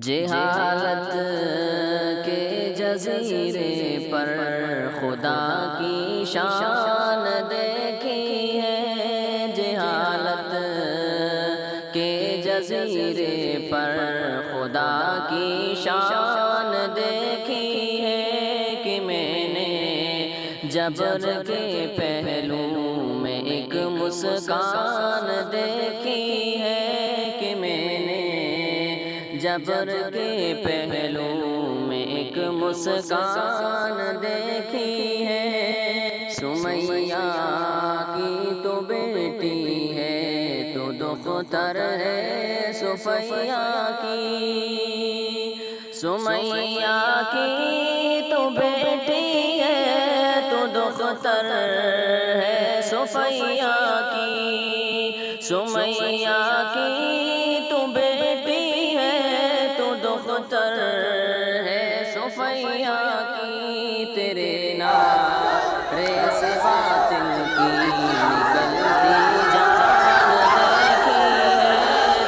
جہالت کے جزیرے پر خدا کی شان دیکھی ہے، جہالت کے جزیرے پر خدا کی شان دیکھی ہے کہ میں نے جبر کے پہلو میں ایک مسکان دیکھی ہے کہ میں نے جبر کے پہلو میں ایک مسکان دیکھی ہے۔ سمیہ کی تو بیٹی ہے تو دختر ہے صفیہ کی، سمیہ کی تو بیٹی ہے تو دختر ہے صفیہ کی، سمیہ کی تو بیٹی ہے دختر ہے صفیہ کی، تیرے نعرے سے باطل کی نکلتی جان دیکھی ہے،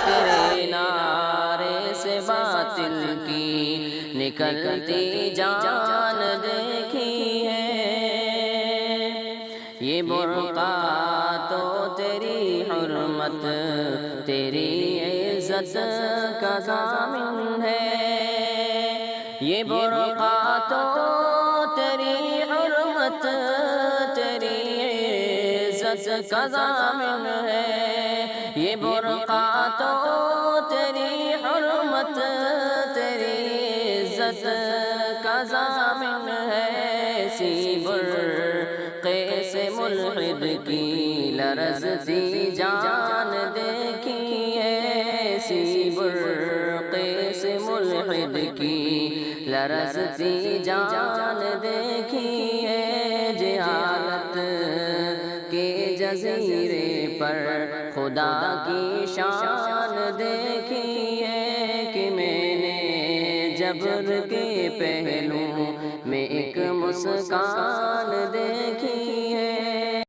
تیرے نعرے سے باطل کی نکلتی جان دیکھی ہے۔ یہ برقع تو تیری حرمت تیری عزت کا ضامن ہے، یہ برقع تو تیری حرمت تیری عزت کا ضامن ہے، یہ برقع تو تیری حرمت تیری عزت کا ضامن ہے۔ اسی برقعے سے ملحد کی لرزتی جان دیکھی ہے، اسی برقعے سے ملحد کی لرزتی جان دیکھی ہے۔ جہالت کے جزیرے پر خدا کی شان دیکھی ہے کہ میں نے جبر کے پہلو میں ایک مسکان دیکھی ہے۔